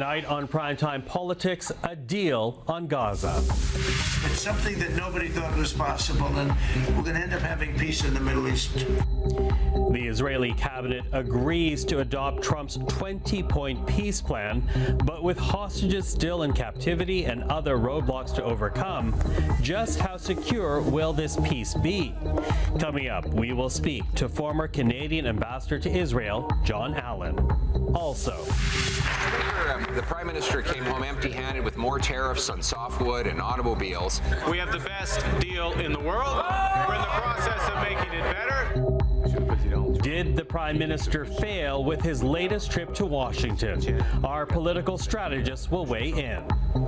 Tonight on Primetime Politics, a deal on Gaza. It's something that nobody thought was possible, and we're going to end up having peace in the Middle East. The Israeli cabinet agrees to adopt Trump's 20-point peace plan, but with hostages still in captivity and other roadblocks to overcome, just how secure will this peace be? Coming up, we will speak to former Canadian ambassador to Israel, Jon Allen. Also, the Prime Minister came home empty-handed with more tariffs on softwood and automobiles. We have the best deal in the world. We're in the process of making it better. Did the Prime Minister fail with his latest trip to Washington? Our political strategists will weigh in.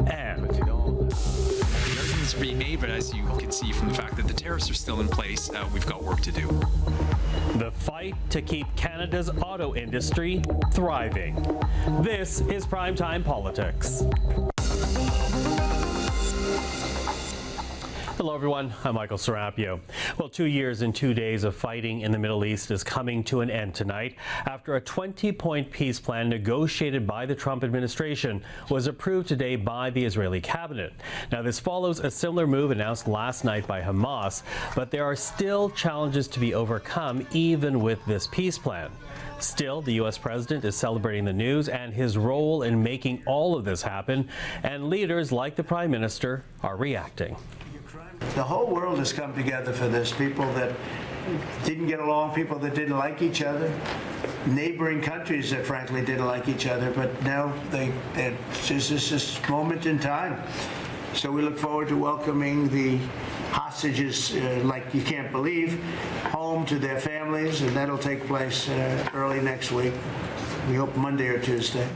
And arguments are being made, but as you can see from the fact that the tariffs are still in place, we've got work to do. The fight to keep Canada's auto industry thriving. This is Primetime Politics. Hello, everyone. I'm Michael Serapio. Well, 2 years and 2 days of fighting in the Middle East is coming to an end tonight after a 20-point peace plan negotiated by the Trump administration was approved today by the Israeli cabinet. Now, this follows a similar move announced last night by Hamas, but there are still challenges to be overcome even with this peace plan. Still, the U.S. president is celebrating the news and his role in making all of this happen, and leaders like the Prime Minister are reacting. The whole world has come together for this. People that didn't get along, people that didn't like each other, neighboring countries that frankly didn't like each other, but now it's just this moment in time. So we look forward to welcoming the hostages, like you can't believe, home to their families, and that'll take place early next week. We hope Monday or Tuesday.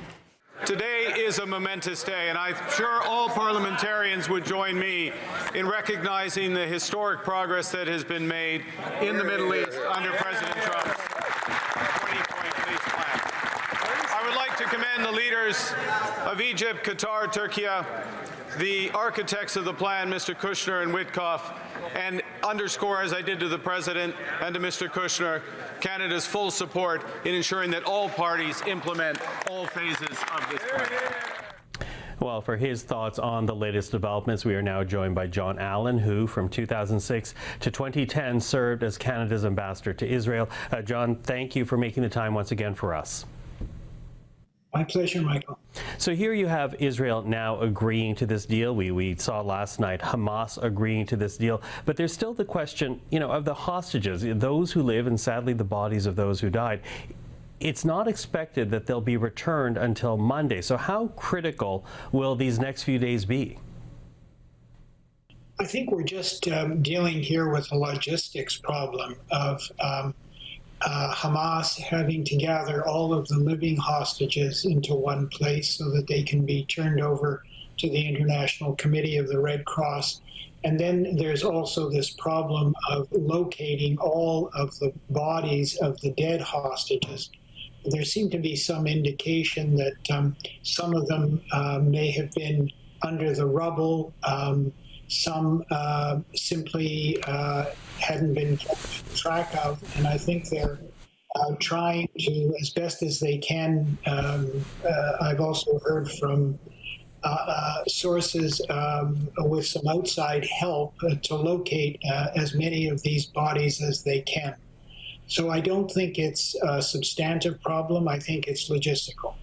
Today is a momentous day, and I'm sure all parliamentarians would join me in recognizing the historic progress that has been made in the Middle East under President Trump's 20-point peace plan. I would like to commend the leaders of Egypt, Qatar, Turkey, the architects of the plan, Mr. Kushner and Witkoff, and underscore, as I did to the President and to Mr. Kushner, Canada's full support in ensuring that all parties implement all phases of this plan. Well, for his thoughts on the latest developments, we are now joined by Jon Allen, who from 2006 to 2010 served as Canada's ambassador to Israel. Jon, thank you for making the time once again for us. My pleasure, Michael. So here you have Israel now agreeing to this deal. We saw last night Hamas agreeing to this deal. But there's still the question, of the hostages, those who live, and sadly the bodies of those who died. It's not expected that they'll be returned until Monday. So how critical will these next few days be? I think we're just dealing here with a logistics problem of Hamas having to gather all of the living hostages into one place so that they can be turned over to the International Committee of the Red Cross. And then there's also this problem of locating all of the bodies of the dead hostages. There seemed to be some indication that some of them may have been under the rubble. Some simply hadn't been kept track of, and I think they're trying to, as best as they can. I've also heard from sources with some outside help to locate as many of these bodies as they can. So I don't think it's a substantive problem. I think it's logistical.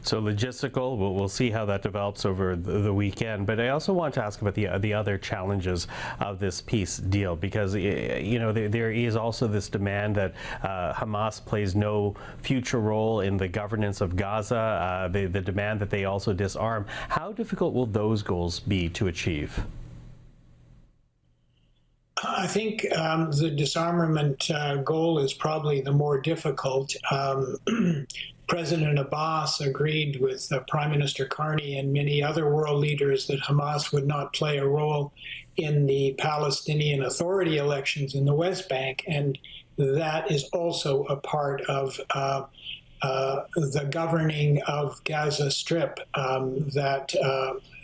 So logistical, we'll see how that develops over the weekend. But I also want to ask about the other challenges of this peace deal, because there is also this demand that Hamas plays no future role in the governance of Gaza. The demand that they also disarm. How difficult will those goals be to achieve? I think the disarmament goal is probably the more difficult. President Abbas agreed with Prime Minister Carney and many other world leaders that Hamas would not play a role in the Palestinian Authority elections in the West Bank, and that is also a part of the governing of Gaza Strip, that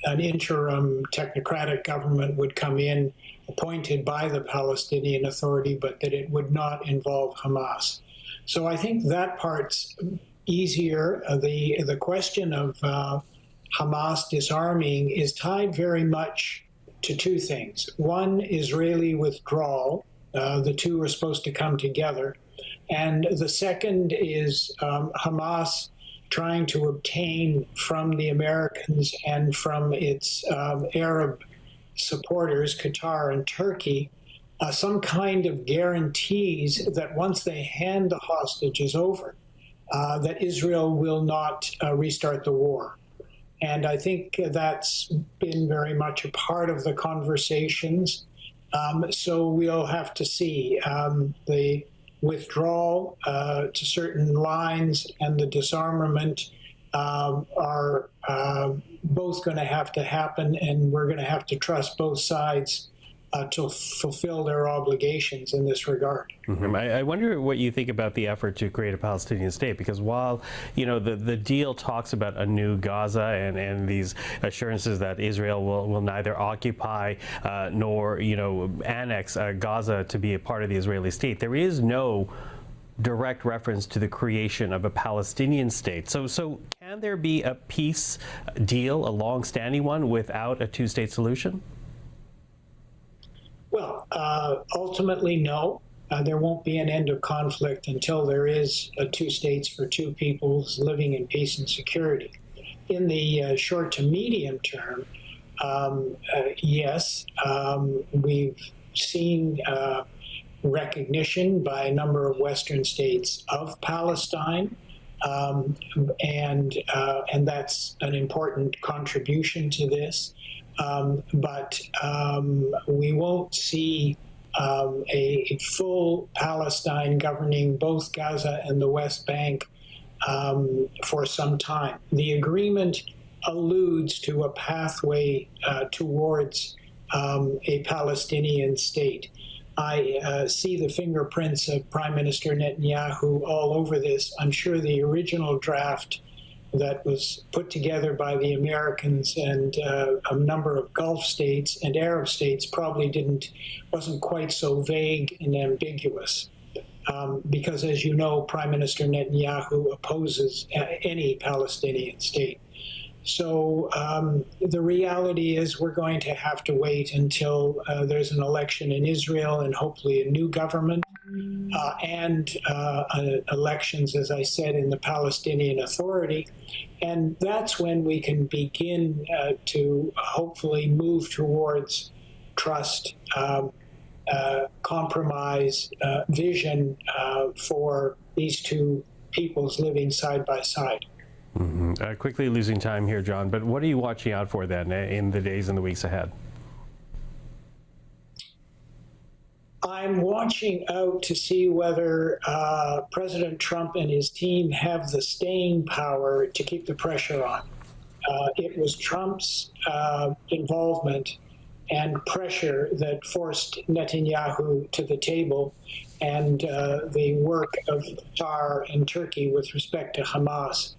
an interim technocratic government would come in appointed by the Palestinian Authority, but that it would not involve Hamas. So I think that part's easier. The question of Hamas disarming is tied very much to two things. One, Israeli withdrawal. The two are supposed to come together. And the second is Hamas trying to obtain from the Americans and from its Arab supporters, Qatar and Turkey, some kind of guarantees that once they hand the hostages over, that Israel will not restart the war. And I think that's been very much a part of the conversations. So we'll have to see. The withdrawal to certain lines and the disarmament are both going to have to happen, and we're going to have to trust both sides to fulfill their obligations in this regard. Mm-hmm. I wonder what you think about the effort to create a Palestinian state, because while, you know, the deal talks about a new Gaza and these assurances that Israel will neither occupy nor, you know, annex Gaza to be a part of the Israeli state, there is no direct reference to the creation of a Palestinian state. So can there be a peace deal, a long-standing one, without a two-state solution? Well, ultimately, no. There won't be an end of conflict until there is two states for two peoples living in peace and security. In the short to medium term, yes, we've seen recognition by a number of Western states of Palestine, and that's an important contribution to this. But we won't see a full Palestine governing both Gaza and the West Bank for some time. The agreement alludes to a pathway towards a Palestinian state. I see the fingerprints of Prime Minister Netanyahu all over this. I'm sure the original draft that was put together by the Americans and a number of Gulf states and Arab states probably wasn't quite so vague and ambiguous. Because, as you know, Prime Minister Netanyahu opposes any Palestinian state. So the reality is we're going to have to wait until there's an election in Israel and hopefully a new government and elections, as I said, in the Palestinian Authority. And that's when we can begin to hopefully move towards trust, compromise, vision for these two peoples living side by side. Mm-hmm. Quickly losing time here, John, but what are you watching out for then in the days and the weeks ahead? I'm watching out to see whether President Trump and his team have the staying power to keep the pressure on. It was Trump's involvement and pressure that forced Netanyahu to the table, and the work of Qatar and Turkey with respect to Hamas.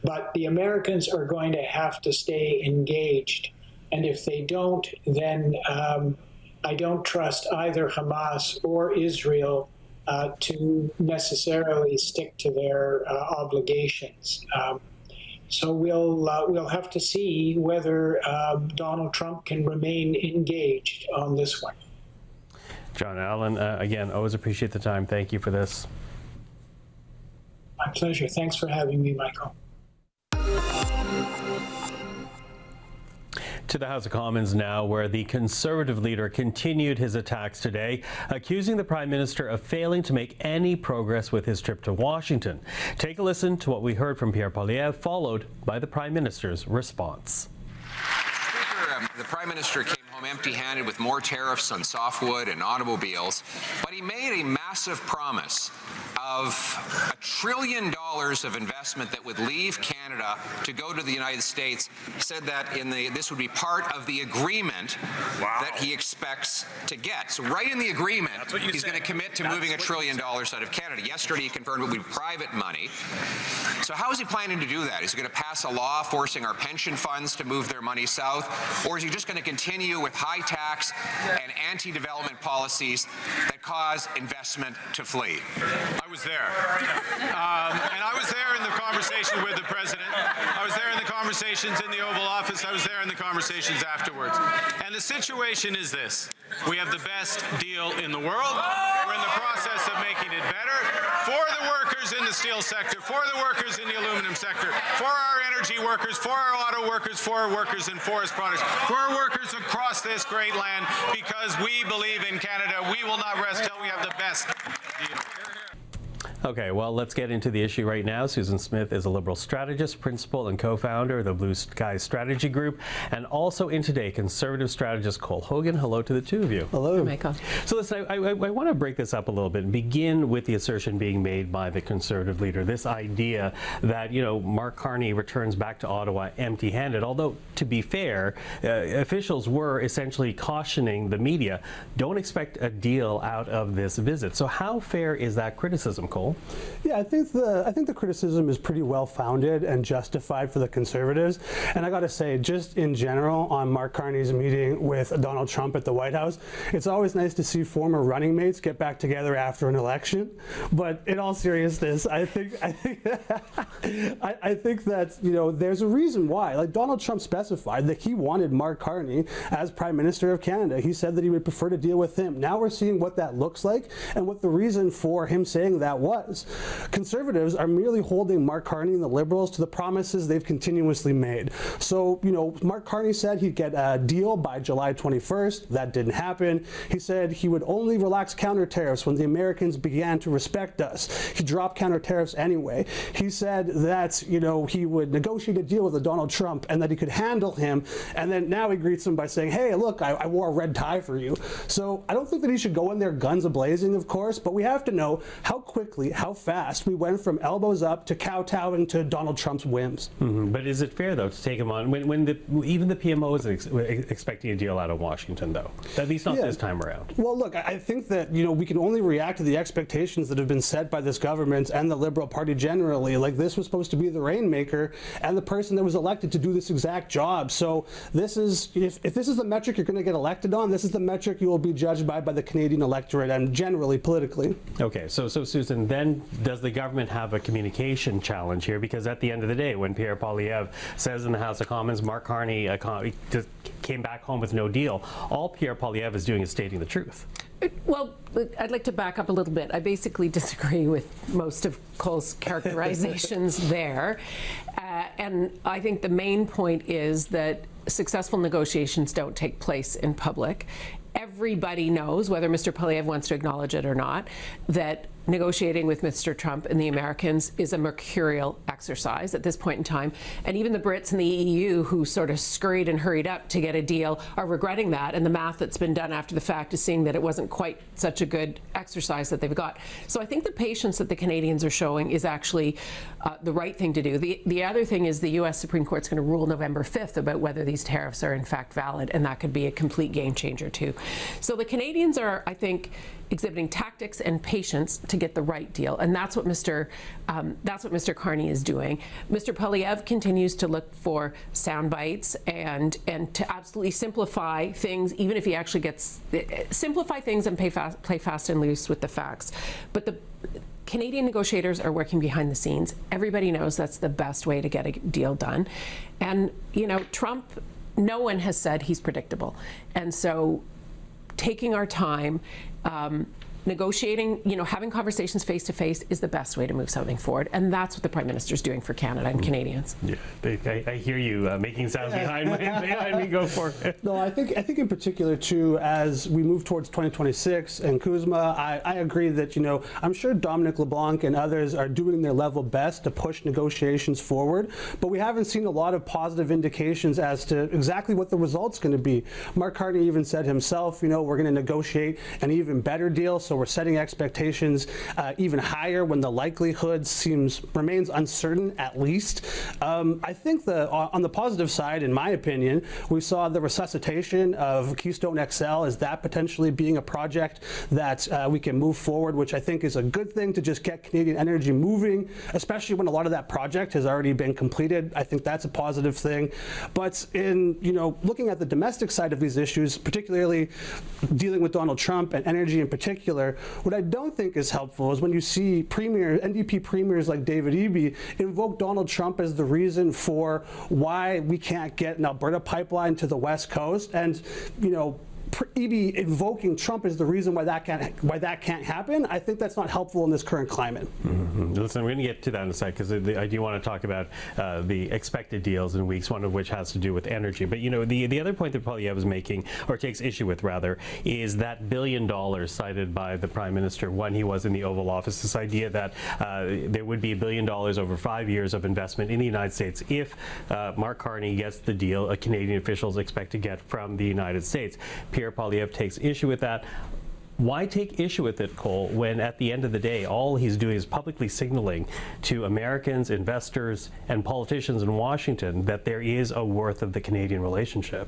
But the Americans are going to have to stay engaged. And if they don't, then I don't trust either Hamas or Israel to necessarily stick to their obligations. So we'll have to see whether Donald Trump can remain engaged on this one. Jon Allen, again, always appreciate the time. Thank you for this. My pleasure. Thanks for having me, Michael. To the House of Commons now, where the Conservative leader continued his attacks today, accusing the Prime Minister of failing to make any progress with his trip to Washington. Take a listen to what we heard from Pierre Poilievre, followed by the Prime Minister's response. Speaker, the Prime Minister came home empty-handed with more tariffs on softwood and automobiles, but he made a massive promise of $1 trillion of investment that would leave Canada to go to the United States. He said that this would be part of the agreement that he expects to get. So right in the agreement, he's going to commit to moving $1 trillion out of Canada. Yesterday, he confirmed it would be private money. So how is he planning to do that? Is he going to pass a law forcing our pension funds to move their money south? Or is he just going to continue with high tax and anti-development policies that cause investment to flee? I was there. And I was there in the conversation with the president. I was there in the conversations in the Oval Office. I was there in the conversations afterwards. And the situation is this. We have the best deal in the world. We're in the process of making it better for the workers in the steel sector, for the workers in the aluminum sector, for our energy workers, for our auto workers, for our workers in forest products, for our workers across this great land, because we believe in Canada. We will not rest till we have the best deal. Okay, well, let's get into the issue right now. Susan Smith is a Liberal strategist, principal and co-founder of the Blue Sky Strategy Group, and also in today, Conservative strategist Cole Hogan. Hello to the two of you. Hello. Michael. So listen, I want to break this up a little bit and begin with the assertion being made by the Conservative leader, this idea that, you know, Mark Carney returns back to Ottawa empty-handed, although, to be fair, officials were essentially cautioning the media, don't expect a deal out of this visit. So how fair is that criticism, Cole? Yeah, I think the criticism is pretty well founded and justified for the Conservatives. And I got to say, just in general, on Mark Carney's meeting with Donald Trump at the White House, it's always nice to see former running mates get back together after an election. But in all seriousness, I think that, you know, there's a reason why. Like, Donald Trump specified that he wanted Mark Carney as Prime Minister of Canada. He said that he would prefer to deal with him. Now we're seeing what that looks like and what the reason for him saying that was. Conservatives are merely holding Mark Carney and the Liberals to the promises they've continuously made. So, you know, Mark Carney said he'd get a deal by July 21st. That didn't happen. He said he would only relax counter tariffs when the Americans began to respect us. He dropped counter tariffs anyway. He said that, you know, he would negotiate a deal with Donald Trump and that he could handle him. And then now he greets him by saying, hey, look, I wore a red tie for you. So I don't think that he should go in there guns a-blazing, of course, but we have to know how quickly, how fast we went from elbows up to kowtowing to Donald Trump's whims. Mm-hmm. But is it fair, though, to take him on when even the PMO is expecting a deal out of Washington, though? At least not this time around. Well, look, I think that, you know, we can only react to the expectations that have been set by this government and the Liberal Party generally. Like, this was supposed to be the rainmaker and the person that was elected to do this exact job. So this is, if this is the metric you're going to get elected on, this is the metric you will be judged by the Canadian electorate and generally politically. Okay, so Susan, then does the government have a communication challenge here? Because at the end of the day, when Pierre Poilievre says in the House of Commons, Mark Carney just came back home with no deal, all Pierre Poilievre is doing is stating the truth. Well, I'd like to back up a little bit. I basically disagree with most of Cole's characterizations there. And I think the main point is that successful negotiations don't take place in public. Everybody knows, whether Mr. Poilievre wants to acknowledge it or not, that negotiating with Mr. Trump and the Americans is a mercurial exercise at this point in time. And even the Brits and the EU, who sort of scurried and hurried up to get a deal, are regretting that. And the math that's been done after the fact is seeing that it wasn't quite such a good exercise that they've got. So I think the patience that the Canadians are showing is actually the right thing to do. The other thing is the U.S. Supreme Court's going to rule November 5th about whether these tariffs are in fact valid, and that could be a complete game changer too. So the Canadians are, I think, exhibiting tactics and patience to get the right deal, and that's what Mr. Carney is doing. Mr. Poilievre continues to look for sound bites and to absolutely simplify things, even if he actually gets simplify things and play fast and loose with the facts. But the Canadian negotiators are working behind the scenes. Everybody knows that's the best way to get a deal done, and you know, Trump, no one has said he's predictable, and so taking our time, negotiating, you know, having conversations face to face is the best way to move something forward, and that's what the Prime Minister is doing for Canada and Canadians. Yeah, I hear you making sounds behind me. Go for it. No, I think in particular too, as we move towards 2026 and Kuzma, I agree that, you know, I'm sure Dominic LeBlanc and others are doing their level best to push negotiations forward, but we haven't seen a lot of positive indications as to exactly what the result's going to be. Mark Carney even said himself, you know, we're going to negotiate an even better deal. So we're setting expectations even higher when the likelihood remains uncertain, at least. I think on the positive side, in my opinion, we saw the resuscitation of Keystone XL as that potentially being a project that we can move forward, which I think is a good thing to just get Canadian energy moving, especially when a lot of that project has already been completed. I think that's a positive thing. But in, you know, looking at the domestic side of these issues, particularly dealing with Donald Trump and energy in particular, particular. What I don't think is helpful is when you see NDP premiers like David Eby invoke Donald Trump as the reason for why we can't get an Alberta pipeline to the West Coast, and Eby invoking Trump is the reason why that can't happen. I think that's not helpful in this current climate. Mm-hmm. Listen, we're going to get to that in a sec, because I do want to talk about the expected deals in weeks, one of which has to do with energy. But the other point that Poilievre was making, or takes issue with rather, is that $1 billion cited by the Prime Minister when he was in the Oval Office. This idea that there would be $1 billion over 5 years of investment in the United States if Mark Carney gets the deal Canadian officials expect to get from the United States. Pierre Poilievre takes issue with that. Why take issue with it, Cole, when at the end of the day, all he's doing is publicly signaling to Americans, investors, and politicians in Washington that there is a worth of the Canadian relationship?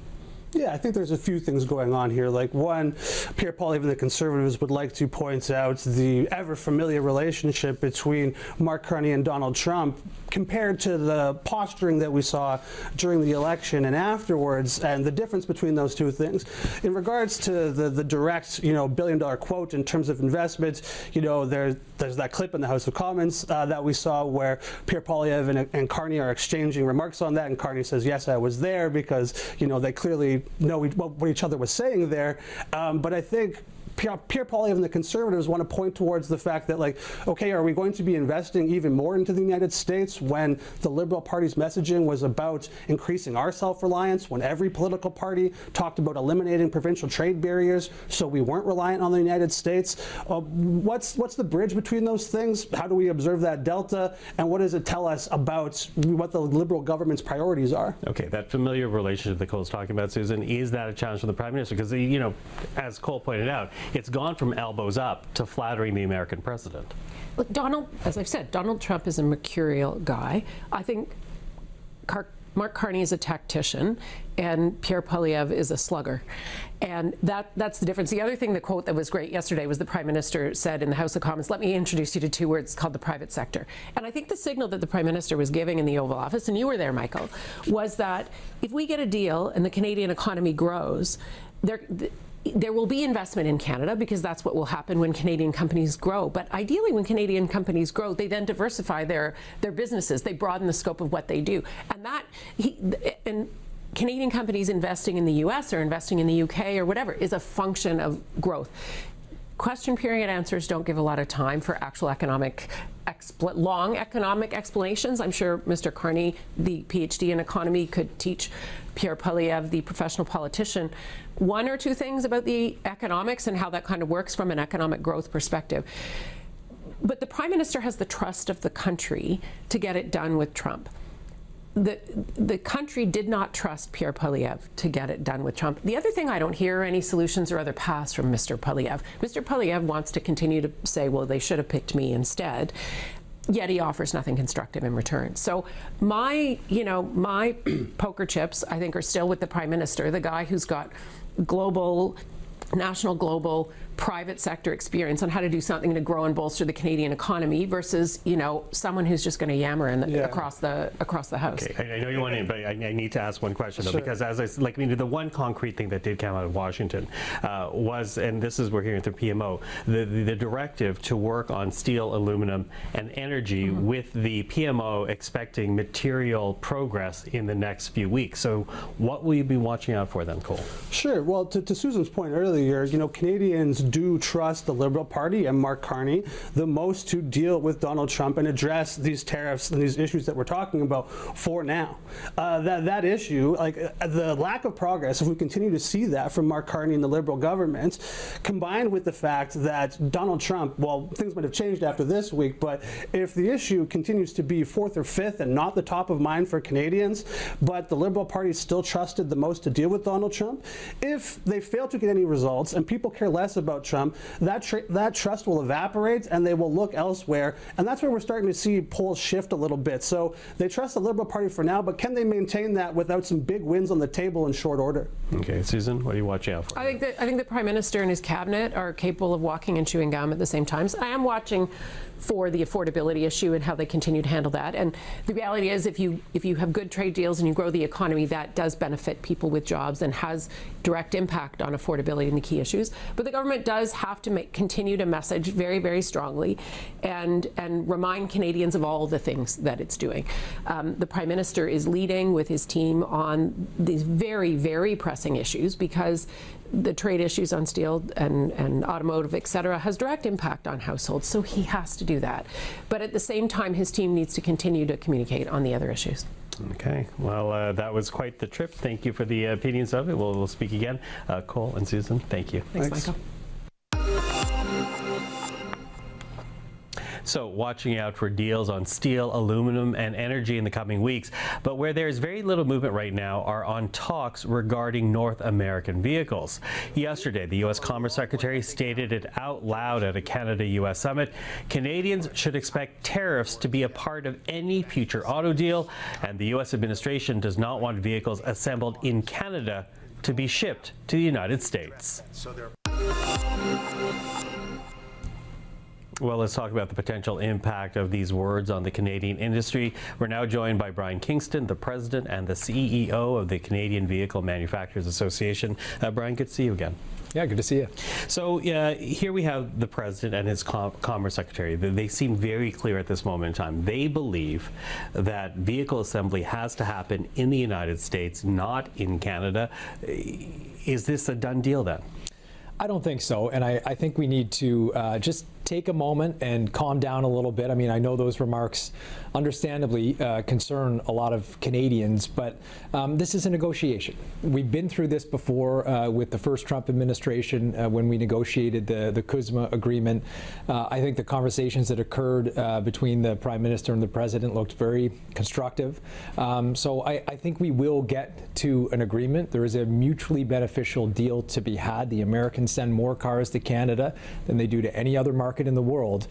Yeah, I think there's a few things going on here. Like, one, Pierre Poilievre and the Conservatives would like to point out the ever-familiar relationship between Mark Carney and Donald Trump compared to the posturing that we saw during the election and afterwards, and the difference between those two things. In regards to the direct, billion-dollar quote in terms of investment, there's that clip in the House of Commons that we saw where Pierre Poilievre and Carney are exchanging remarks on that, and Carney says, yes, I was there, because, they clearly know what each other was saying there. But I think Pierre Poilievre and the Conservatives want to point towards the fact that, okay, are we going to be investing even more into the United States when the Liberal Party's messaging was about increasing our self-reliance, when every political party talked about eliminating provincial trade barriers so we weren't reliant on the United States? What's the bridge between those things? How do we observe that delta? And what does it tell us about what the Liberal government's priorities are? Okay, that familiar relationship that Cole's talking about, Susan, is that a challenge for the Prime Minister? Because, as Cole pointed out, it's gone from elbows up to flattering the American president. Look, as I've said, Donald Trump is a mercurial guy. I think Mark Carney is a tactician, and Pierre Poilievre is a slugger. And that's the difference. The other thing, the quote that was great yesterday was the Prime Minister said in the House of Commons, let me introduce you to two words called the private sector. And I think the signal that the Prime Minister was giving in the Oval Office, and you were there, Michael, was that if we get a deal and the Canadian economy grows, there will be investment in Canada, because that's what will happen when Canadian companies grow. But ideally, when Canadian companies grow, they then diversify their businesses. They broaden the scope of what they do. And Canadian companies investing in the U.S. or investing in the U.K. or whatever is a function of growth. Question period answers don't give a lot of time for actual long economic explanations. I'm sure Mr. Carney, the PhD in economy, could teach Pierre Poilievre, the professional politician, one or two things about the economics and how that kind of works from an economic growth perspective. But the Prime Minister has the trust of the country to get it done with Trump. The country did not trust Pierre Poilievre to get it done with Trump. The other thing I don't hear any solutions or other paths from Mr. Poilievre. Mr. Poilievre wants to continue to say, well, they should have picked me instead, yet he offers nothing constructive in return. So my poker chips, I think, are still with the Prime Minister, the guy who's got national, global, private sector experience on how to do something to grow and bolster the Canadian economy versus, someone who's just going to yammer across the House. Okay, I know you want to, but I need to ask one question, though, because the one concrete thing that did come out of Washington was, and this is we're hearing through PMO, the directive to work on steel, aluminum, and energy, with the PMO expecting material progress in the next few weeks. So what will you be watching out for then, Cole? Sure. Well, to Susan's point earlier, Canadians do trust the Liberal Party and Mark Carney the most to deal with Donald Trump and address these tariffs and these issues that we're talking about for now. That issue, the lack of progress, if we continue to see that from Mark Carney and the Liberal government, combined with the fact that Donald Trump, well, things might have changed after this week, but if the issue continues to be fourth or fifth and not the top of mind for Canadians, but the Liberal Party still trusted the most to deal with Donald Trump, if they fail to get any results and people care less about Trump, that trust will evaporate and they will look elsewhere. And that's where we're starting to see polls shift a little bit. So they trust the Liberal Party for now, but can they maintain that without some big wins on the table in short order? Okay, Susan, what are you watching out for? I think the Prime Minister and his cabinet are capable of walking and chewing gum at the same time. So I am watching for the affordability issue and how they continue to handle that. And the reality is, if you have good trade deals and you grow the economy, that does benefit people with jobs and has direct impact on affordability and the key issues. But the government government does have to continue to message very, very strongly and remind Canadians of all the things that it's doing. The Prime Minister is leading with his team on these very, very pressing issues because the trade issues on steel and automotive, et cetera, has direct impact on households, so he has to do that. But at the same time, his team needs to continue to communicate on the other issues. Okay, well, that was quite the trip. Thank you for the opinions of it. We'll speak again. Cole and Susan, thank you. Thanks, Michael. So watching out for deals on steel, aluminum, and energy in the coming weeks. But where there is very little movement right now are on talks regarding North American vehicles. Yesterday, the U.S. Commerce Secretary stated it out loud at a Canada-U.S. summit. Canadians should expect tariffs to be a part of any future auto deal, and the U.S. administration does not want vehicles assembled in Canada to be shipped to the United States. Well, let's talk about the potential impact of these words on the Canadian industry. We're now joined by Brian Kingston, the president and the CEO of the Canadian Vehicle Manufacturers Association. Brian, good to see you again. Yeah, good to see you. So here we have the president and his Commerce Secretary. They seem very clear at this moment in time. They believe that vehicle assembly has to happen in the United States, not in Canada. Is this a done deal then? I don't think so, and I think we need to just take a moment and calm down a little bit. I mean, I know those remarks understandably concern a lot of Canadians, but this is a negotiation. We've been through this before with the first Trump administration when we negotiated the CUSMA agreement. I think the conversations that occurred between the Prime Minister and the President looked very constructive. So I think we will get to an agreement. There is a mutually beneficial deal to be had. The Americans send more cars to Canada than they do to any other market in the world.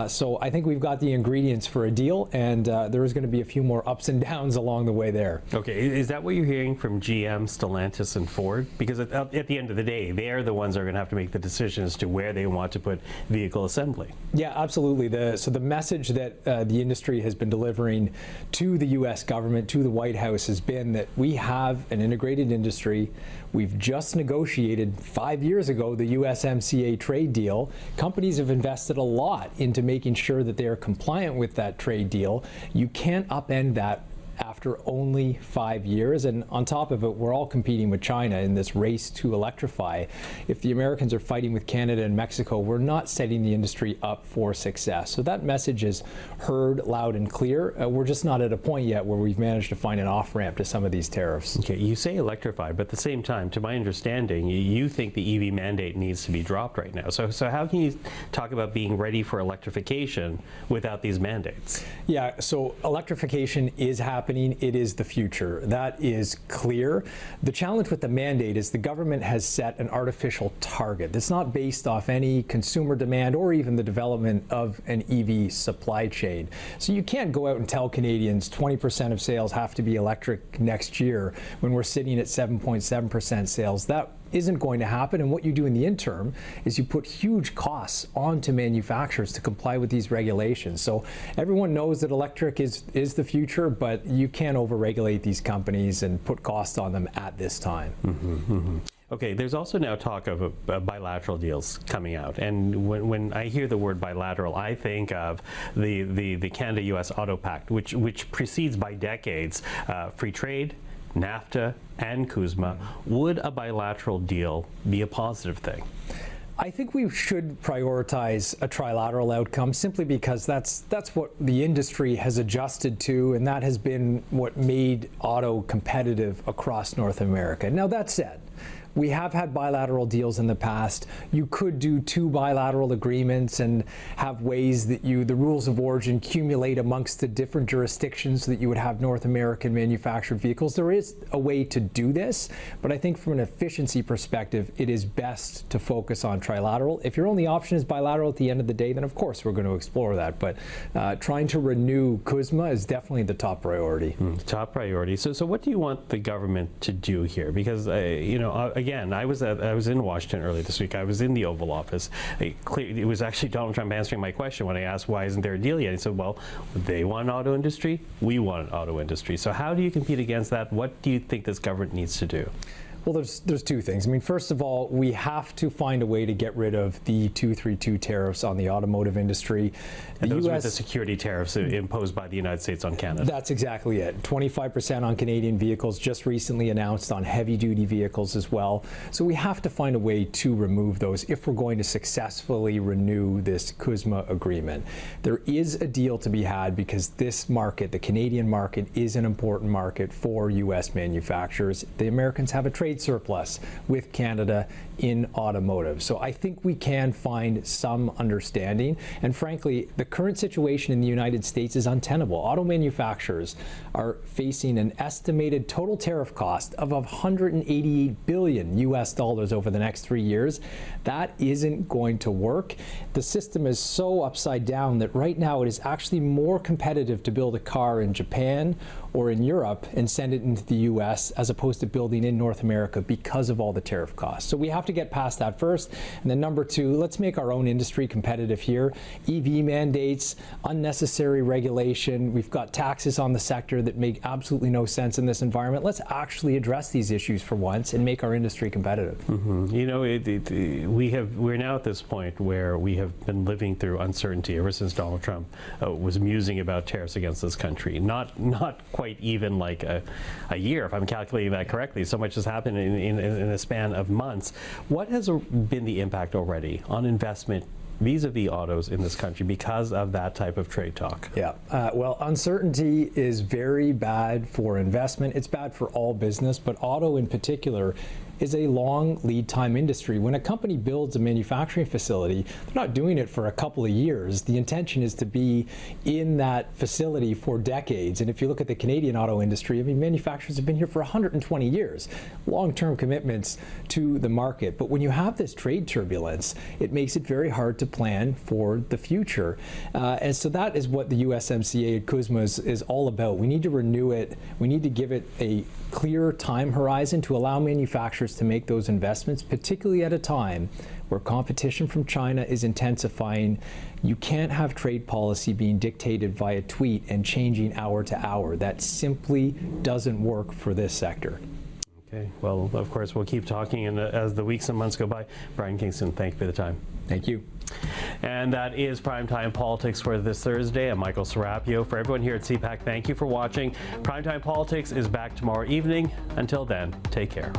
So I think we've got the ingredients for a deal, and there is going to be a few more ups and downs along the way there. Okay, is that what you're hearing from GM, Stellantis, and Ford? Because at the end of the day, they're the ones that are going to have to make the decision as to where they want to put vehicle assembly. Yeah, absolutely. So the message that the industry has been delivering to the U.S. government, to the White House, has been that we have an integrated industry. We've just negotiated 5 years ago the USMCA trade deal. Companies have invested a lot into making sure that they are compliant with that trade deal. You can't upend that after only 5 years. And on top of it, we're all competing with China in this race to electrify. If the Americans are fighting with Canada and Mexico, we're not setting the industry up for success. So that message is heard loud and clear. We're just not at a point yet where we've managed to find an off-ramp to some of these tariffs. Okay, you say electrify, but at the same time, to my understanding, you think the EV mandate needs to be dropped right now. So how can you talk about being ready for electrification without these mandates? Yeah, so electrification is happening. It is the future. That is clear. The challenge with the mandate is the government has set an artificial target that's not based off any consumer demand or even the development of an EV supply chain. So you can't go out and tell Canadians 20% of sales have to be electric next year when we're sitting at 7.7% sales. That isn't going to happen, and what you do in the interim is you put huge costs onto manufacturers to comply with these regulations. So everyone knows that electric is the future, but you can't overregulate these companies and put costs on them at this time. Okay, there's also now talk of bilateral deals coming out, and when I hear the word bilateral, I think of the Canada-U.S. Auto Pact, which precedes by decades free trade, NAFTA, and CUSMA. Would a bilateral deal be a positive thing? I think we should prioritize a trilateral outcome simply because that's what the industry has adjusted to, and that has been what made auto competitive across North America. Now, that said, we have had bilateral deals in the past. You could do 2 bilateral agreements and have ways that the rules of origin accumulate amongst the different jurisdictions so that you would have North American manufactured vehicles. There is a way to do this, but I think from an efficiency perspective, it is best to focus on trilateral. If your only option is bilateral at the end of the day, then of course we're going to explore that. But trying to renew CUSMA is definitely the top priority. Top priority. So what do you want the government to do here? Because again, I was in Washington earlier this week. I was in the Oval Office. It was actually Donald Trump answering my question when I asked, why isn't there a deal yet? He said, well, they want an auto industry, we want an auto industry. So how do you compete against that? What do you think this government needs to do? Well, there's two things. I mean, first of all, we have to find a way to get rid of the 232 tariffs on the automotive industry. And those were the security tariffs imposed by the United States on Canada. That's exactly it. 25% on Canadian vehicles, just recently announced on heavy-duty vehicles as well. So we have to find a way to remove those if we're going to successfully renew this CUSMA agreement. There is a deal to be had because this market, the Canadian market, is an important market for U.S. manufacturers. The Americans have a trade surplus with Canada in automotive. So I think we can find some understanding. And frankly, the current situation in the United States is untenable. Auto manufacturers are facing an estimated total tariff cost of $188 billion US over the next 3 years. That isn't going to work. The system is so upside down that right now it is actually more competitive to build a car in Japan or in Europe and send it into the US as opposed to building in North America because of all the tariff costs. So we have to get past that first. And then number two, let's make our own industry competitive here. EV mandates, unnecessary regulation. We've got taxes on the sector that make absolutely no sense in this environment. Let's actually address these issues for once and make our industry competitive. Mm-hmm. You know, we're now at this point where we have been living through uncertainty ever since Donald Trump was musing about tariffs against this country. Not quite even like a year, if I'm calculating that correctly. So much has happened in a span of months. What has been the impact already on investment vis-a-vis autos in this country because of that type of trade talk? Yeah, well, uncertainty is very bad for investment. It's bad for all business, but auto in particular is a long lead time industry. When a company builds a manufacturing facility, they're not doing it for a couple of years. The intention is to be in that facility for decades. And if you look at the Canadian auto industry, I mean, manufacturers have been here for 120 years, long-term commitments to the market. But when you have this trade turbulence, it makes it very hard to plan for the future. And so that is what the USMCA and CUSMA is all about. We need to renew it. We need to give it a clear time horizon to allow manufacturers to make those investments, particularly at a time where competition from China is intensifying. You can't have trade policy being dictated via tweet and changing hour to hour. That simply doesn't work for this sector. Okay, well, of course, we'll keep talking and as the weeks and months go by. Brian Kingston, thank you for the time. Thank you. And that is Primetime Politics for this Thursday. I'm Michael Serapio. For everyone here at CPAC, thank you for watching. Primetime Politics is back tomorrow evening. Until then, take care.